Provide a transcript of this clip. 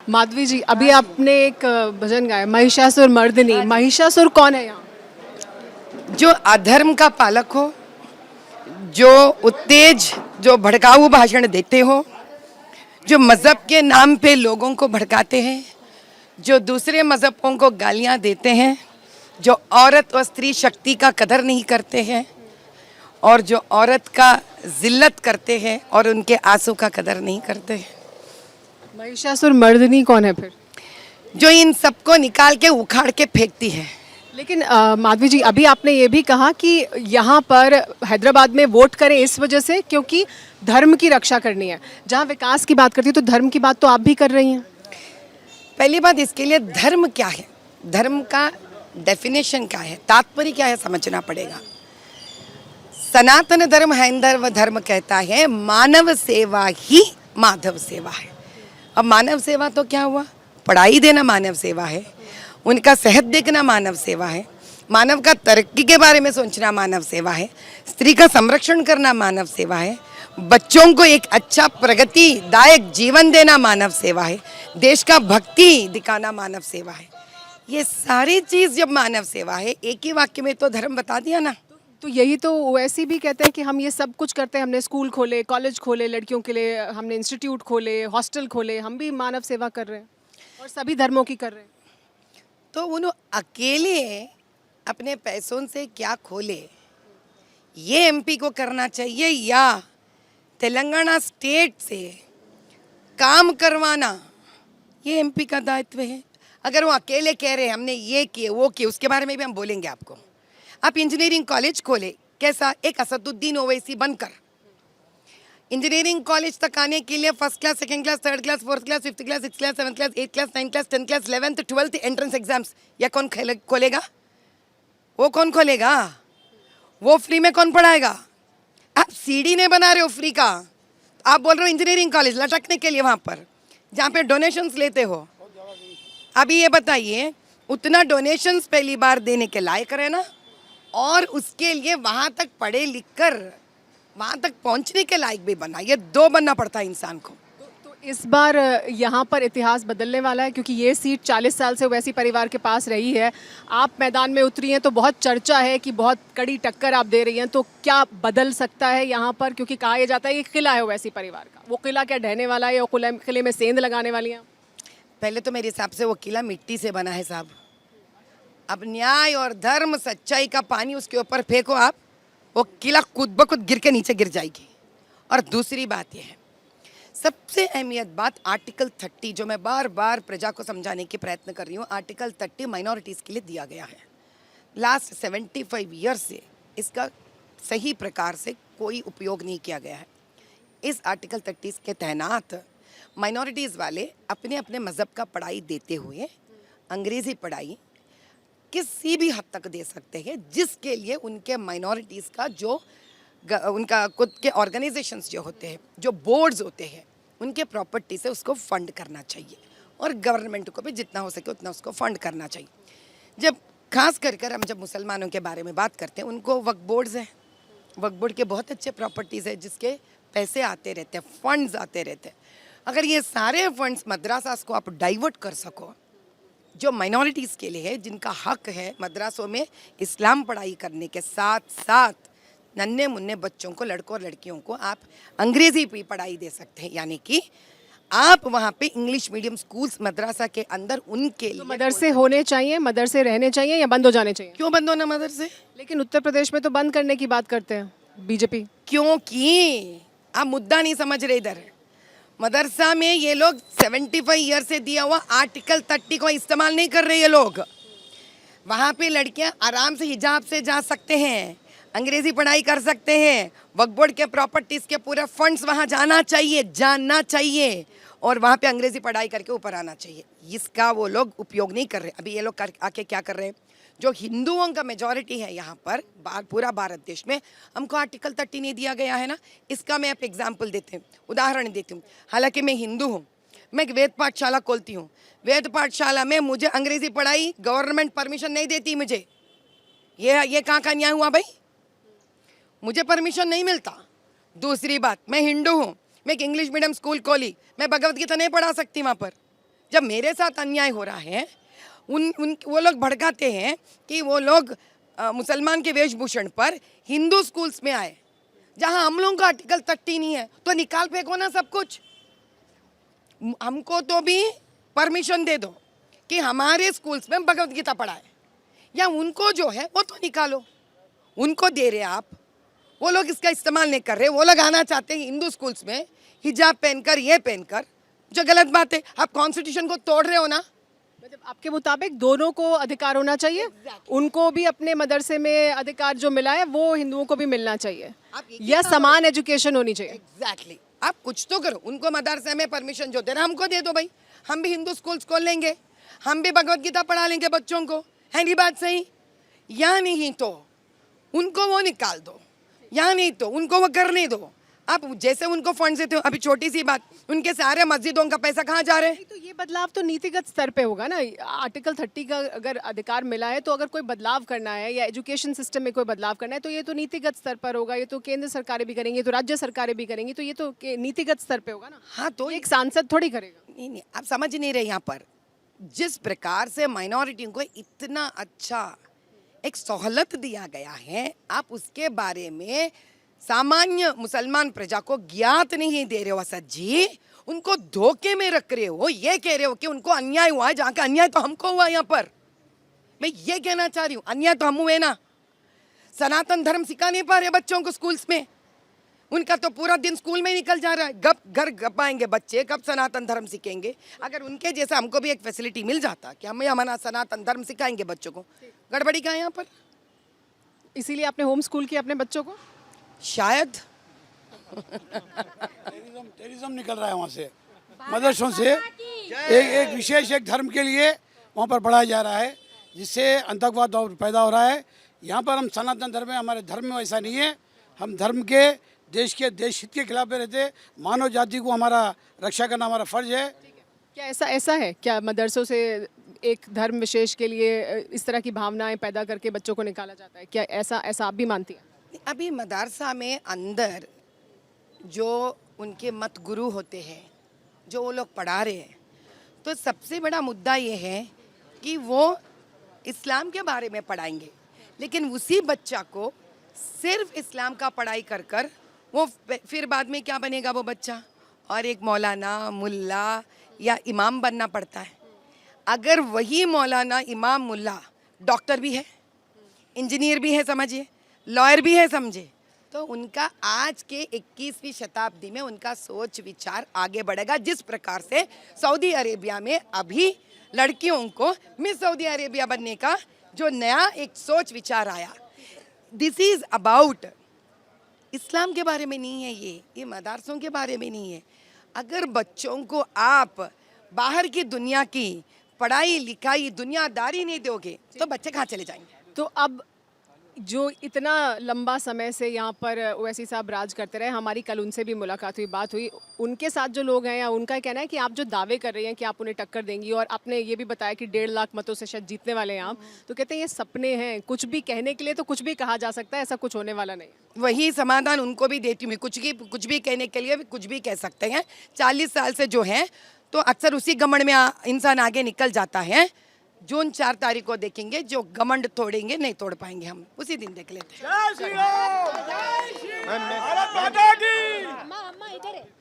माधवी जी, अभी आपने एक भजन गाया महिषासुर मर्दिनी। महिषासुर कौन है यहाँ? जो अधर्म का पालक हो, जो उत्तेज, जो भड़काऊ भाषण देते हो, जो मज़हब के नाम पे लोगों को भड़काते हैं, जो दूसरे मज़हबों को गालियाँ देते हैं, जो औरत और स्त्री शक्ति का कदर नहीं करते हैं और जो औरत का जिल्लत करते हैं और उनके आंसू का कदर नहीं करते हैं, महिषासुर मर्दिनी कौन है फिर? जो इन सबको निकाल के उखाड़ के फेंकती है। लेकिन माधवी जी, अभी आपने ये भी कहा कि यहाँ पर हैदराबाद में वोट करें इस वजह से क्योंकि धर्म की रक्षा करनी है। जहाँ विकास की बात करती है तो धर्म की बात तो आप भी कर रही हैं। पहली बात, इसके लिए धर्म क्या है, धर्म का डेफिनेशन क्या है, तात्पर्य क्या है, समझना पड़ेगा। सनातन धर्म हैंदव धर्म कहता है मानव सेवा ही माधव सेवा है। अब मानव सेवा तो क्या हुआ? पढ़ाई देना मानव सेवा है, उनका सेहत देखना मानव सेवा है, मानव का तरक्की के बारे में सोचना मानव सेवा है, स्त्री का संरक्षण करना मानव सेवा है, बच्चों को एक अच्छा प्रगतिदायक जीवन देना मानव सेवा है, देश का भक्ति दिखाना मानव सेवा है। ये सारी चीज़ जब मानव सेवा है, एक ही वाक्य में तो धर्म बता दिया ना। तो यही तो ओवैसी भी कहते हैं कि हम ये सब कुछ करते हैं। हमने स्कूल खोले, कॉलेज खोले, लड़कियों के लिए हमने इंस्टीट्यूट खोले, हॉस्टल खोले, हम भी मानव सेवा कर रहे हैं और सभी धर्मों की कर रहे हैं। तो उन्होंने अकेले अपने पैसों से क्या खोले, ये एमपी को करना चाहिए या तेलंगाना स्टेट से काम करवाना ये एमपी का दायित्व है। अगर वो अकेले कह रहे हैं हमने ये किए वो किए, उसके बारे में भी हम बोलेंगे आपको। आप इंजीनियरिंग कॉलेज खोले, कैसा? एक असदुद्दीन ओवैसी बनकर इंजीनियरिंग कॉलेज तक आने के लिए first class, second class, third class, fourth class, fifth class, six class, seventh class, eight class, ninth class, 10th class, 11th, 12th entrance exams, या कौन खोलेगा? वो कौन खोलेगा? वो फ्री में कौन पढ़ाएगा? आप सीडी नहीं बना रहे हो फ्री का, आप बोल रहे हो इंजीनियरिंग कॉलेज लटकने के लिए, वहाँ पर जहाँ पे डोनेशंस लेते हो। अभी ये बताइए, उतना डोनेशंस पहली बार देने के लायक रहे ना, और उसके लिए वहाँ तक पढ़े लिख कर वहाँ तक पहुँचने के लायक भी बना। ये दो बनना पड़ता है इंसान को। तो इस बार यहाँ पर इतिहास बदलने वाला है क्योंकि ये सीट 40 साल से ओवैसी परिवार के पास रही है। आप मैदान में उतरी हैं तो बहुत चर्चा है कि बहुत कड़ी टक्कर आप दे रही हैं, तो क्या बदल सकता है यहाँ पर? क्योंकि कहा यह जाता है कि किला है ओवैसी परिवार का, वो किला क्या ढहने वाला है या किले में सेंध लगाने वाली हैं? पहले तो मेरे हिसाब से वो किला मिट्टी से बना है साहब। अब न्याय और धर्म सच्चाई का पानी उसके ऊपर फेंको आप, वो किला खुद ब खुद गिर के नीचे गिर जाएगी। और दूसरी बात यह है, सबसे अहमियत बात आर्टिकल 30, जो मैं बार बार प्रजा को समझाने की प्रयत्न कर रही हूँ। आर्टिकल 30 माइनॉरिटीज़ के लिए दिया गया है। लास्ट 75 ईयर्स से इसका सही प्रकार से कोई उपयोग नहीं किया गया है। इस आर्टिकल 30 के तहत माइनॉरिटीज़ वाले अपने अपने मज़हब का पढ़ाई देते हुए अंग्रेज़ी पढ़ाई किसी भी हद तक दे सकते हैं, जिसके लिए उनके माइनॉरिटीज़ का जो उनका खुद के ऑर्गेनाइजेशंस जो होते हैं, जो बोर्ड्स होते हैं, उनके प्रॉपर्टी से उसको फंड करना चाहिए और गवर्नमेंट को भी जितना हो सके उतना उसको फंड करना चाहिए। जब खास कर हम जब मुसलमानों के बारे में बात करते हैं, उनको वक्फ बोर्ड्स हैं, वक्फ बोर्ड के बहुत अच्छे प्रॉपर्टीज़ है जिसके पैसे आते रहते हैं, फंड्स आते रहते हैं। अगर ये सारे फंड्स मदरसास को आप डाइवर्ट कर सको, जो माइनॉरिटीज़ के लिए है, जिनका हक है मदरसों में इस्लाम पढ़ाई करने के साथ साथ नन्हे मुन्ने बच्चों को, लड़कों और लड़कियों को आप अंग्रेज़ी भी पढ़ाई दे सकते हैं। यानी कि आप वहाँ पे इंग्लिश मीडियम स्कूल्स मदरसा के अंदर उनके लिए मदरसे होने चाहिए, मदरसे रहने चाहिए या बंद हो जाने चाहिए? क्यों बंद होना मदरसे? लेकिन उत्तर प्रदेश में तो बंद करने की बात करते हैं बीजेपी। क्योंकि आप मुद्दा नहीं समझ रहे। इधर मदरसा में ये लोग 75 ईयर से दिया हुआ आर्टिकल 30 को इस्तेमाल नहीं कर रहे ये लोग। वहाँ पे लड़कियाँ आराम से हिजाब से जा सकते हैं, अंग्रेज़ी पढ़ाई कर सकते हैं। वक्फ बोर्ड के प्रॉपर्टीज़ के पूरे फंड्स वहाँ जाना चाहिए और वहाँ पे अंग्रेज़ी पढ़ाई करके ऊपर आना चाहिए। इसका वो लोग उपयोग नहीं कर रहे। अभी ये लोग आके क्या कर रहे हैं, जो हिंदुओं का मेजॉरिटी है यहाँ पर पूरा भारत देश में, हमको आर्टिकल 30 नहीं दिया गया है ना। इसका मैं आप एग्जाम्पल देती हूँ, उदाहरण देती हूँ। हालांकि मैं हिंदू हूँ, मैं एक वेद पाठशाला खोलती हूँ। वेद पाठशाला में मुझे अंग्रेज़ी पढ़ाई गवर्नमेंट परमिशन नहीं देती मुझे। ये कहाँ का न्याय हुआ भाई? मुझे परमिशन नहीं मिलता। दूसरी बात, मैं हिंदू हूँ, मैं एक इंग्लिश मीडियम स्कूल खोली, मैं भगवद गीता नहीं पढ़ा सकती वहाँ पर। जब मेरे साथ अन्याय हो रहा है, वो लोग भड़काते हैं कि वो लोग मुसलमान के वेशभूषण पर हिंदू स्कूल्स में आए, जहां हम लोगों का आर्टिकल 30 नहीं है, तो निकाल फेंको ना सब कुछ। हमको तो भी परमिशन दे दो कि हमारे स्कूल्स में भगवत गीता पढ़ाए, या उनको जो है वो तो निकालो। उनको दे रहे आप, वो लोग इसका इस्तेमाल नहीं कर रहे। वो लोग आना चाहते हैं हिंदू स्कूल्स में हिजाब पहनकर, ये पहनकर, जो गलत बात है। आप कॉन्स्टिट्यूशन को तोड़ रहे हो ना। मतलब आपके मुताबिक दोनों को अधिकार होना चाहिए, उनको भी अपने मदरसे में अधिकार जो मिला है वो हिंदुओं को भी मिलना चाहिए, या समान एजुकेशन होनी चाहिए। एग्जैक्टली। आप कुछ तो करो। उनको मदरसे में परमिशन जो दे रहे हमको दे दो भाई। हम भी हिंदू स्कूल्स खोल लेंगे, हम भी भगवत गीता पढ़ा लेंगे बच्चों को। है नहीं बात सही? या नहीं तो उनको वो निकाल दो, या नहीं तो उनको वो करने दो। आप जैसे उनको फंड देते हो, अभी छोटी सी बात, उनके सारे मस्जिदों का पैसा कहाँ जा रहे हैं? तो ये बदलाव तो नीतिगत स्तर पे होगा ना। आर्टिकल 30 का अगर अधिकार मिला है तो अगर कोई बदलाव करना है या एजुकेशन सिस्टम में कोई बदलाव करना है तो ये तो नीतिगत स्तर पर होगा। ये तो केंद्र सरकारें भी करेंगी, तो राज्य सरकारें भी करेंगी, तो ये तो नीतिगत स्तर पे होगा ना। हाँ, तो एक सांसद थोड़ी करेगा। नहीं, आप समझ नहीं रहे। यहाँ पर जिस प्रकार से माइनॉरिटियों को इतना अच्छा एक सहूलत दिया गया है, आप उसके बारे में सामान्य मुसलमान प्रजा को ज्ञात नहीं दे रहे हो असद जी। उनको धोखे में रख रहे हो। ये कह रहे हो कि उनको अन्याय हुआ है, जहाँ का अन्याय तो हमको हुआ। यहाँ पर मैं ये कहना चाह रही हूँ, अन्याय तो हम हुए ना। सनातन धर्म सिखा नहीं पा रहे बच्चों को स्कूल्स में। उनका तो पूरा दिन स्कूल में निकल जा रहा है। घर गपाएंगे बच्चे, कब सनातन धर्म सीखेंगे? अगर उनके जैसा हमको भी एक फैसिलिटी मिल जाता कि हमें हमारा सनातन धर्म सिखाएंगे बच्चों को, गड़बड़ी कहाँ है यहाँ पर? इसीलिए आपने होम स्कूल किया अपने बच्चों को? शायद टेररिज्म निकल रहा है वहाँ से, मदरसों से एक विशेष एक धर्म के लिए वहाँ पर पढ़ाया जा रहा है, जिससे आतंकवाद पैदा हो रहा है। यहाँ पर हम सनातन धर्म में, हमारे धर्म में वैसा नहीं है। हम धर्म के देश हित के खिलाफ रहते। मानव जाति को हमारा रक्षा करना हमारा फर्ज है। क्या ऐसा है क्या मदरसों से एक धर्म विशेष के लिए इस तरह की भावनाएं पैदा करके बच्चों को निकाला जाता है? क्या ऐसा आप भी मानती हैं? अभी मदरसा में अंदर जो उनके मत गुरु होते हैं, जो वो लोग पढ़ा रहे हैं, तो सबसे बड़ा मुद्दा ये है कि वो इस्लाम के बारे में पढ़ाएंगे, लेकिन उसी बच्चा को सिर्फ इस्लाम का पढ़ाई कर कर वो फिर बाद में क्या बनेगा वो बच्चा? और एक मौलाना, मुल्ला या इमाम बनना पड़ता है। अगर वही मौलाना, इमाम, मुल्ला डॉक्टर भी है, इंजीनियर भी है, समझिए, लॉयर भी है, समझे, तो उनका आज के 21वीं शताब्दी में उनका सोच विचार आगे बढ़ेगा। जिस प्रकार से सऊदी अरेबिया में अभी लड़कियों को मिस सऊदी अरेबिया बनने का जो नया एक सोच विचार आया, दिस इज अबाउट इस्लाम के बारे में नहीं है। ये मदरसों के बारे में नहीं है। अगर बच्चों को आप बाहर की दुनिया की पढ़ाई लिखाई, दुनियादारी नहीं दोगे तो बच्चे कहाँ चले जाएंगे? तो अब जो इतना लंबा समय से यहाँ पर ओवैसी साहब राज करते रहे, हमारी कल उनसे भी मुलाकात हुई, बात हुई, उनके साथ जो लोग हैं या उनका कहना है कि आप जो दावे कर रही हैं कि आप उन्हें टक्कर देंगी, और आपने ये भी बताया कि 1.5 लाख मतों से शायद जीतने वाले हैं आप, तो कहते हैं ये सपने हैं, कुछ भी कहने के लिए तो कुछ भी कहा जा सकता है, ऐसा कुछ होने वाला नहीं है। वही समाधान उनको भी देती हूँ। कुछ भी कहने के लिए कुछ भी कह सकते हैं। 40 साल से जो है तो अक्सर उसी घमंड में इंसान आगे निकल जाता है। जून 4 तारीख को देखेंगे, जो घमंड तोड़ेंगे नहीं तोड़ पाएंगे, हम उसी दिन देख लेते हैं। जय श्री राम, जय श्री भारत माता की।